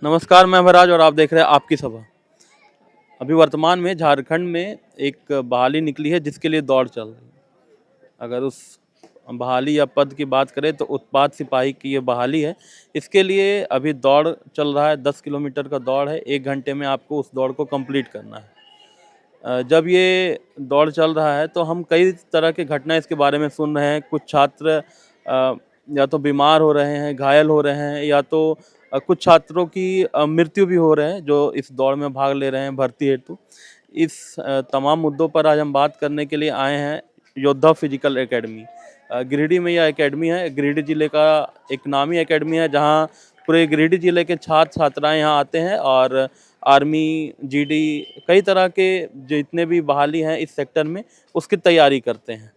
नमस्कार, मैं भराज और आप देख रहे हैं आपकी सभा। अभी वर्तमान में झारखंड में एक बहाली निकली है जिसके लिए दौड़ चल रही है। अगर उस बहाली या पद की बात करें तो उत्पाद सिपाही की ये बहाली है। इसके लिए अभी दौड़ चल रहा है, 10 किलोमीटर का दौड़ है। 1 घंटे में आपको उस दौड़ को कंप्लीट करना है। जब ये दौड़ चल रहा है तो हम कई तरह की घटना इसके बारे में सुन रहे हैं। कुछ छात्र या तो बीमार हो रहे हैं, घायल हो रहे हैं, या तो कुछ छात्रों की मृत्यु भी हो रहे हैं जो इस दौड़ में भाग ले रहे हैं भर्ती हेतु। इस तमाम मुद्दों पर आज हम बात करने के लिए आए हैं योद्धा फिजिकल एकेडमी। गिरिडीह में यह एकेडमी है। गिरिडीह जिले का एक नामी एकेडमी है जहाँ पूरे गिरिडीह जिले के छात्र छात्राएं यहाँ आते हैं और आर्मी, जीडी, कई तरह के जितने भी बहाली हैं इस सेक्टर में उसकी तैयारी करते हैं।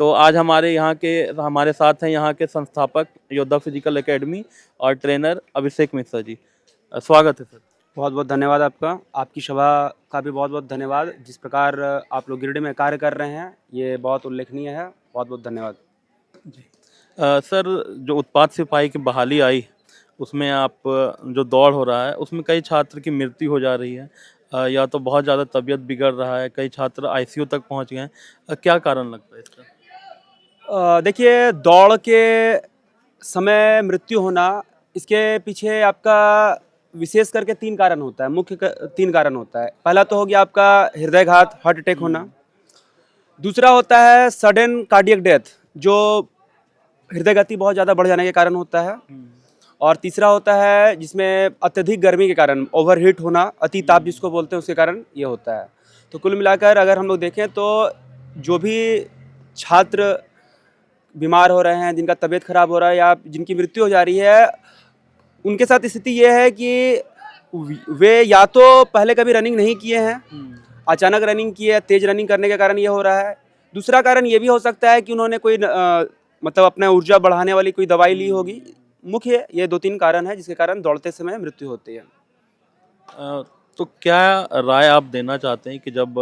तो आज हमारे साथ हैं यहाँ के संस्थापक योद्धा फिजिकल एकेडमी और ट्रेनर अभिषेक मिश्रा जी। स्वागत है सर। बहुत बहुत धन्यवाद आपका। आपकी सभा का भी बहुत बहुत धन्यवाद। जिस प्रकार आप लोग गिरिडीह में कार्य कर रहे हैं ये बहुत उल्लेखनीय है। बहुत बहुत धन्यवाद जी। सर, जो उत्पाद सिपाही की बहाली आई उसमें आप जो दौड़ हो रहा है उसमें कई छात्र की मृत्यु हो जा रही है, या तो बहुत ज़्यादा तबीयत बिगड़ रहा है, कई छात्र आईसीयू तक पहुँच गए हैं। क्या कारण लगता है इसका? देखिए, दौड़ के समय मृत्यु होना, इसके पीछे आपका विशेष करके 3 कारण होता है। मुख्य 3 कारण होता है। पहला तो हो गया आपका हृदयघात, हार्ट अटैक होना। दूसरा होता है सडन कार्डियक डेथ, जो हृदय गति बहुत ज़्यादा बढ़ जाने के कारण होता है। और तीसरा होता है जिसमें अत्यधिक गर्मी के कारण, ओवरहीट होना, अति ताप जिसको बोलते हैं, उसके कारण ये होता है। तो कुल मिलाकर अगर हम लोग देखें तो जो भी छात्र बीमार हो रहे हैं, जिनका तबीयत खराब हो रहा है या जिनकी मृत्यु हो जा रही है, उनके साथ स्थिति ये है कि वे या तो पहले कभी रनिंग नहीं किए हैं, अचानक रनिंग की है, तेज रनिंग करने के कारण ये हो रहा है। दूसरा कारण ये भी हो सकता है कि उन्होंने कोई मतलब अपना ऊर्जा बढ़ाने वाली कोई दवाई ली होगी। मुख्य ये 2-3 कारण है जिसके कारण दौड़ते समय मृत्यु होती है। तो क्या राय आप देना चाहते हैं कि जब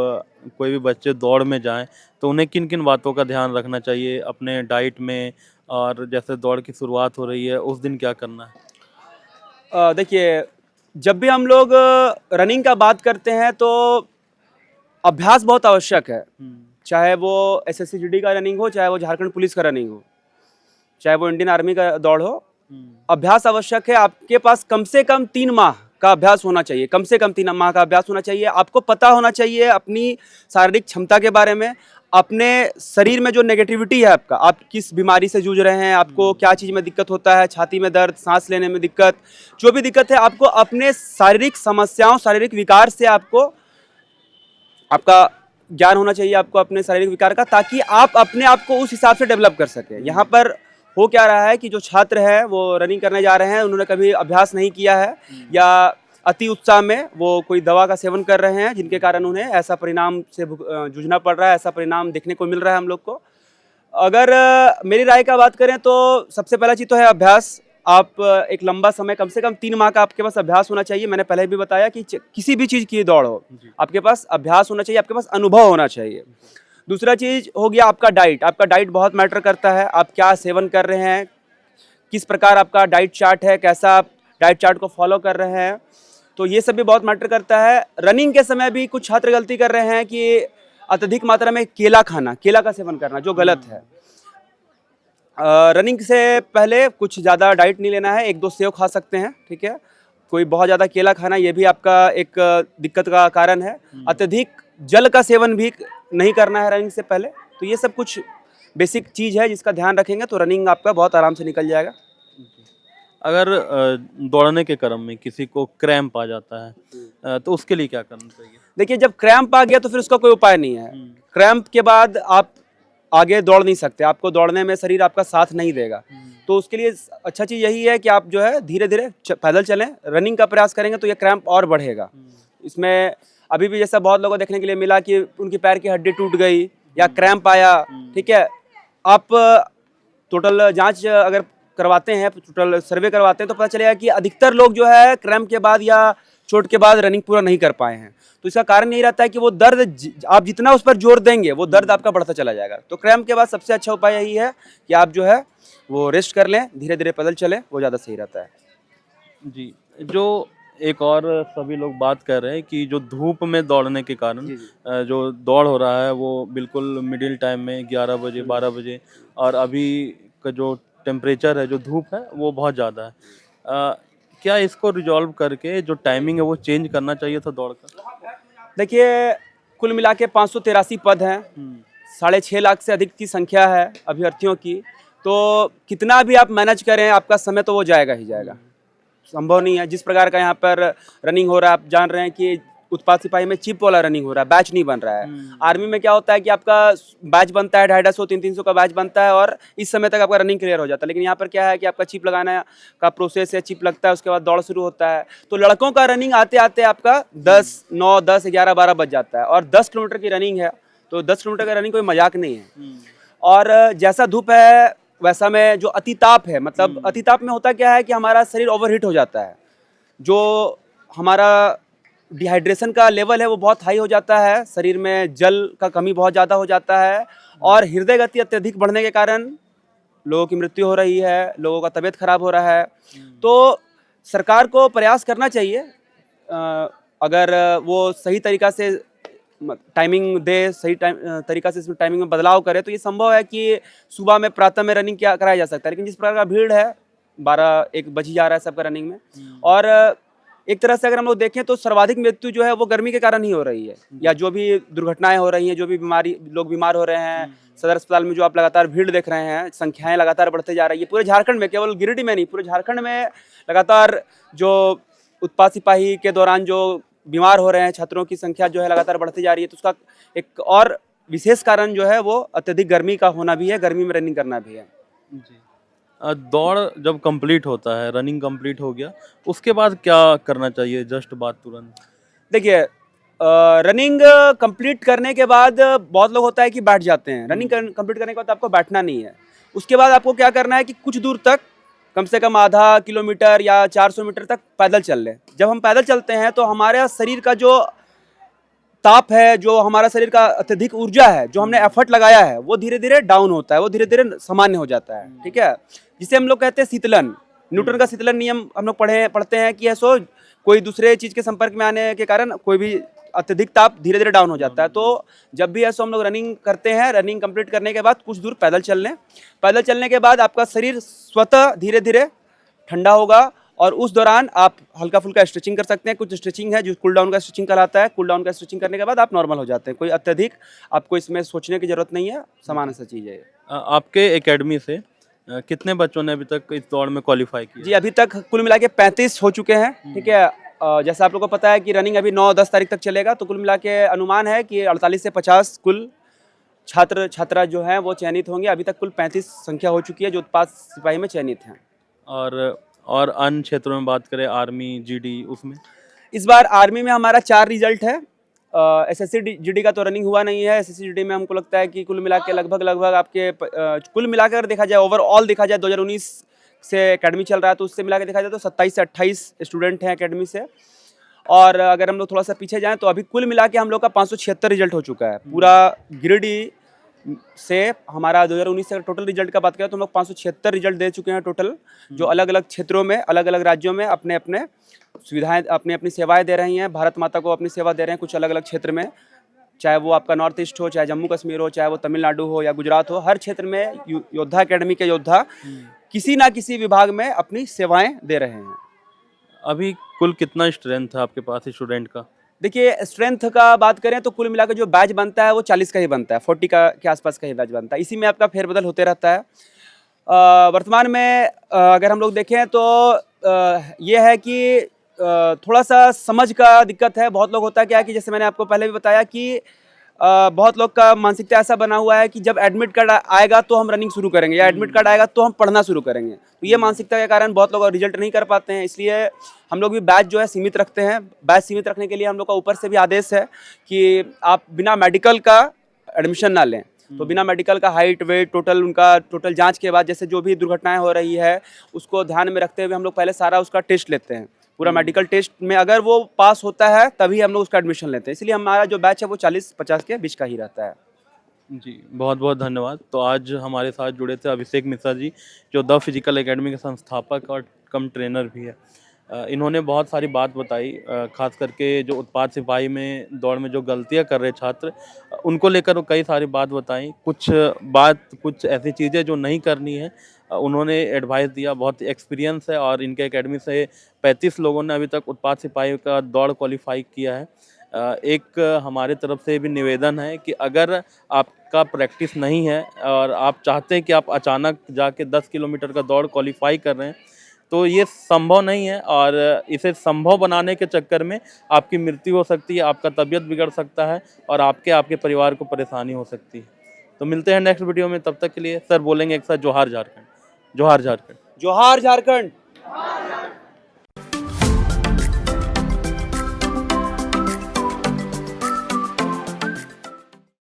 कोई भी बच्चे दौड़ में जाएं तो उन्हें किन किन बातों का ध्यान रखना चाहिए अपने डाइट में, और जैसे दौड़ की शुरुआत हो रही है उस दिन क्या करना है? देखिए, जब भी हम लोग रनिंग का बात करते हैं तो अभ्यास बहुत आवश्यक है। चाहे वो एसएससी जीडी का रनिंग हो, चाहे वो झारखंड पुलिस का रनिंग हो, चाहे वो इंडियन आर्मी का दौड़ हो, अभ्यास आवश्यक है। आपके पास कम से कम 3 माह का अभ्यास होना चाहिए। कम से कम 3 माह का अभ्यास होना चाहिए। आपको पता होना चाहिए अपनी शारीरिक क्षमता के बारे में, अपने शरीर में जो नेगेटिविटी है आपका, आप किस बीमारी से जूझ रहे हैं, आपको क्या चीज़ में दिक्कत होता है, छाती में दर्द, सांस लेने में दिक्कत, जो भी दिक्कत है, आपको अपने शारीरिक समस्याओं, शारीरिक विकार से आपका ज्ञान होना चाहिए, आपको अपने शारीरिक विकार का, ताकि आप अपने आप को उस हिसाब से डेवलप कर सकें। यहाँ पर हो क्या रहा है कि जो छात्र है वो रनिंग करने जा रहे हैं, उन्होंने कभी अभ्यास नहीं किया है या अति उत्साह में वो कोई दवा का सेवन कर रहे हैं, जिनके कारण उन्हें ऐसा परिणाम से जूझना पड़ रहा है, ऐसा परिणाम देखने को मिल रहा है हम लोग को। अगर मेरी राय का बात करें तो सबसे पहला चीज़ तो है अभ्यास। आप एक लंबा समय, कम से कम 3 माह का आपके पास अभ्यास होना चाहिए। मैंने पहले भी बताया कि किसी भी चीज़ की दौड़ हो, आपके पास अभ्यास होना चाहिए, आपके पास अनुभव होना चाहिए। दूसरा चीज़ हो गया आपका डाइट। आपका डाइट बहुत मैटर करता है। आप क्या सेवन कर रहे हैं, किस प्रकार आपका डाइट चार्ट है, कैसा आप डाइट चार्ट को फॉलो कर रहे हैं, तो ये सब भी बहुत मैटर करता है। रनिंग के समय भी कुछ छात्र गलती कर रहे हैं कि अत्यधिक मात्रा में केला खाना, केला का सेवन करना, जो गलत है। रनिंग से पहले कुछ ज़्यादा डाइट नहीं लेना है, 1-2 सेव खा सकते हैं, ठीक है। कोई बहुत ज़्यादा केला खाना, ये भी आपका एक दिक्कत का कारण है। अत्यधिक जल का सेवन भी नहीं करना है रनिंग से पहले। तो ये सब कुछ बेसिक चीज़ है जिसका ध्यान रखेंगे तो रनिंग आपका बहुत आराम से निकल जाएगा। अगर दौड़ने के क्रम में किसी को क्रैम्प आ जाता है तो उसके लिए क्या करना चाहिए? देखिए, जब क्रैम्प आ गया तो फिर उसका कोई उपाय नहीं है। क्रैम्प के बाद आप आगे दौड़ नहीं सकते, आपको दौड़ने में शरीर आपका साथ नहीं देगा। तो उसके लिए अच्छा चीज़ यही है कि आप जो है धीरे धीरे पैदल चलें। रनिंग का प्रयास करेंगे तो ये क्रैम्प और बढ़ेगा। इसमें अभी भी जैसा बहुत लोगों को देखने के लिए मिला कि उनकी पैर की हड्डी टूट गई या क्रैम्प आया, ठीक है। आप टोटल जांच अगर करवाते हैं, टोटल सर्वे करवाते हैं तो पता चलेगा कि अधिकतर लोग जो है क्रैम्प के बाद या चोट के बाद रनिंग पूरा नहीं कर पाए हैं। तो इसका कारण यही रहता है कि वो दर्द आप जितना उस पर जोर देंगे वो दर्द आपका बढ़ता चला जाएगा। तो क्रैम्प के बाद सबसे अच्छा उपाय यही है कि आप जो है वो रेस्ट कर लें, धीरे धीरे पैदल चलें, वो ज़्यादा सही रहता है। जी, जो एक और सभी लोग बात कर रहे हैं कि जो धूप में दौड़ने के कारण जी, जी। जो दौड़ हो रहा है वो बिल्कुल मिडिल टाइम में 11 बजे 12 बजे, और अभी का जो टेम्परेचर है, जो धूप है, वो बहुत ज़्यादा है। क्या इसको रिजॉल्व करके जो टाइमिंग है वो चेंज करना चाहिए था दौड़ का? देखिए, कुल मिला के 583 पद हैं, 6.5 लाख से अधिक की संख्या है अभ्यर्थियों की। तो कितना भी आप मैनेज करें, आपका समय तो वो जाएगा ही जाएगा, संभव नहीं है। जिस प्रकार का यहाँ पर रनिंग हो रहा है, आप जान रहे हैं कि उत्पाद सिपाही में चिप वाला रनिंग हो रहा है, बैच नहीं बन रहा है। आर्मी में क्या होता है कि आपका बैच बनता है 250 300 का बैच बनता है और इस समय तक आपका रनिंग क्लियर हो जाता है। लेकिन यहाँ पर क्या है कि आपका चिप लगाना का प्रोसेस है, चिप लगता है, उसके बाद दौड़ शुरू होता है। तो लड़कों का रनिंग आते आते आपका 9 10 11 12 बज जाता है और 10 किलोमीटर की रनिंग है। तो 10 किलोमीटर का रनिंग कोई मजाक नहीं है। और जैसा धूप है वैसा में जो अतिताप है, मतलब अतिताप में होता क्या है कि हमारा शरीर ओवरहीट हो जाता है, जो हमारा डिहाइड्रेशन का लेवल है वो बहुत हाई हो जाता है, शरीर में जल का कमी बहुत ज़्यादा हो जाता है और हृदय गति अत्यधिक बढ़ने के कारण लोगों की मृत्यु हो रही है, लोगों का तबीयत खराब हो रहा है। तो सरकार को प्रयास करना चाहिए, अगर वो सही तरीका से टाइमिंग दे, सही तरीका से इसमें टाइमिंग में बदलाव करे तो ये संभव है कि सुबह में प्रातः में रनिंग क्या कराया जा सकता है। लेकिन जिस प्रकार का भीड़ है, 12-1 बज ही जा रहा है सबका रनिंग में। और एक तरह से अगर हम लोग देखें तो सर्वाधिक मृत्यु जो है वो गर्मी के कारण ही हो रही है, या जो भी दुर्घटनाएं हो रही हैं, जो भी बीमारी लोग बीमार हो रहे हैं, सदर अस्पताल में जो आप लगातार भीड़ देख रहे हैं, संख्याएं लगातार बढ़ते जा रही है पूरे झारखंड में, केवल गिरिडीह में नहीं, पूरे झारखंड में लगातार जो उत्पाद सिपाही के दौरान जो बीमार हो रहे हैं छात्रों की संख्या जो है लगातार बढ़ती जा रही है। तो उसका एक और विशेष कारण जो है वो अत्यधिक गर्मी का होना भी है, गर्मी में रनिंग करना भी है। जी। दौड़ जब कंप्लीट होता है, रनिंग कंप्लीट हो गया, उसके बाद क्या करना चाहिए जस्ट बाद तुरंत? देखिए, रनिंग कंप्लीट करने के बाद बहुत लोग होता है कि बैठ जाते हैं। रनिंग कंप्लीट करने के बाद आपको बैठना नहीं है। उसके बाद आपको क्या करना है कि कुछ दूर तक, कम से कम आधा किलोमीटर या 400 मीटर तक पैदल चल लें। जब हम पैदल चलते हैं तो हमारे शरीर का जो ताप है, जो हमारा शरीर का अत्यधिक ऊर्जा है, जो हमने एफर्ट लगाया है, वो धीरे धीरे डाउन होता है, वो धीरे धीरे सामान्य हो जाता है। ठीक है, जिसे हम लोग कहते हैं शीतलन। न्यूटन का शीतलन नियम हम लोग पढ़ते हैं कि ऐसो कोई दूसरे चीज के संपर्क में आने के कारण कोई भी अत्यधिक ताप धीरे धीरे डाउन हो जाता है। तो जब भी ऐसा हम लोग रनिंग करते हैं, रनिंग कंप्लीट करने के बाद कुछ दूर पैदल चल लें। पैदल चलने के बाद आपका शरीर स्वतः धीरे धीरे ठंडा होगा और उस दौरान आप हल्का फुल्का स्ट्रेचिंग कर सकते हैं। कुछ स्ट्रेचिंग है जो कूल डाउन का स्ट्रेचिंग कहलाता है। कूल डाउन का स्ट्रेचिंग करने के बाद आप नॉर्मल हो जाते हैं। कोई अत्यधिक आपको इसमें सोचने की जरूरत नहीं है, सामान्य सा चीज़ है ये। आपके एकेडमी से कितने बच्चों ने अभी तक इस दौड़ में क्वालिफाई किया? जी, अभी तक कुल मिला के 35 हो चुके हैं। ठीक है, जैसा आप लोगों को पता है कि रनिंग अभी 9-10 तारीख तक चलेगा, तो कुल मिला के अनुमान है कि 48 से 50 कुल छात्र छात्रा जो हैं वो चयनित होंगे। अभी तक कुल 35 संख्या हो चुकी है जो उत्पाद सिपाही में चयनित हैं। और अन्य क्षेत्रों में बात करें, आर्मी, जीडी, उसमें? इस बार आर्मी में हमारा 4 रिजल्ट है। एसएससी जीडी का तो रनिंग हुआ नहीं है। एसएससी जीडी में हमको लगता है कि कुल मिला के लगभग आपके कुल मिलाकर देखा जाए, ओवरऑल देखा जाए, 2019 से एकेडमी चल रहा है तो उससे मिला के देखा जाए तो 27 से 28 स्टूडेंट हैं एकेडमी से। और अगर हम लोग थोड़ा सा पीछे जाएं तो अभी कुल मिला के हम लोग का 576 रिजल्ट हो चुका है। पूरा गिरिडीह से हमारा 2019 से टोटल रिजल्ट का बात करें तो हम लोग 576 रिजल्ट दे चुके हैं टोटल, जो अलग अलग क्षेत्रों में, अलग अलग राज्यों में अपने अपने सुविधाएं, अपनी अपनी सेवाएं दे रही हैं। भारत माता को अपनी सेवा दे रहे हैं कुछ अलग अलग क्षेत्र में, चाहे वो आपका नॉर्थ ईस्ट हो, चाहे जम्मू कश्मीर हो, चाहे वो तमिलनाडु हो या गुजरात हो। हर क्षेत्र में योद्धा अकेडमी के योद्धा किसी ना किसी विभाग में अपनी सेवाएं दे रहे हैं। अभी कुल कितना स्ट्रेंथ है आपके पास स्टूडेंट का? देखिए, स्ट्रेंथ का बात करें तो कुल मिलाकर जो बैच बनता है वो 40 का ही बनता है, 40 का के आसपास का ही बैच बनता है। इसी में आपका फेरबदल होते रहता है। वर्तमान में अगर हम लोग देखें तो ये है कि थोड़ा सा समझ का दिक्कत है। बहुत लोग होता है क्या है कि जैसे मैंने आपको पहले भी बताया कि बहुत लोग का मानसिकता ऐसा बना हुआ है कि जब एडमिट कार्ड आएगा तो हम रनिंग शुरू करेंगे, या एडमिट कार्ड आएगा तो हम पढ़ना शुरू करेंगे। तो ये मानसिकता के कारण बहुत लोग रिजल्ट नहीं कर पाते हैं। इसलिए हम लोग भी बैच जो है सीमित रखते हैं। बैच सीमित रखने के लिए हम लोग का ऊपर से भी आदेश है कि आप बिना मेडिकल का एडमिशन ना लें। तो बिना मेडिकल का हाइट, वेट, टोटल जांच के बाद जैसे जो भी दुर्घटनाएं हो रही है उसको ध्यान में रखते हुए हम लोग पहले सारा उसका टेस्ट लेते हैं। पूरा मेडिकल टेस्ट में अगर वो पास होता है तभी हम लोग उसका एडमिशन लेते हैं। इसलिए हमारा जो बैच है वो 40-50 के बीच का ही रहता है। जी, बहुत बहुत धन्यवाद। तो आज हमारे साथ जुड़े थे अभिषेक मिश्रा जी, जो द फिजिकल एकेडमी के संस्थापक और कम ट्रेनर भी है। इन्होंने बहुत सारी बात बताई, खास करके जो उत्पाद सिपाही में दौड़ में जो गलतियां कर रहे छात्र, उनको लेकर वो कई सारी बात बताई। कुछ ऐसी चीज़ें जो नहीं करनी है, उन्होंने एडवाइस दिया। बहुत एक्सपीरियंस है और इनके एकेडमी से 35 लोगों ने अभी तक उत्पाद सिपाही का दौड़ क्वालिफाई किया है। एक हमारे तरफ से भी निवेदन है कि अगर आपका प्रैक्टिस नहीं है और आप चाहते हैं कि आप अचानक जाके 10 किलोमीटर का दौड़ क्वालिफाई कर रहे हैं, तो ये संभव नहीं है और इसे संभव बनाने के चक्कर में आपकी मृत्यु हो सकती है, आपका तबीयत बिगड़ सकता है और आपके परिवार को परेशानी हो सकती है। तो मिलते हैं नेक्स्ट वीडियो में, तब तक के लिए सर बोलेंगे एक साथ जोहार झारखंड। जोहार झारखंड। जोहार झारखंड।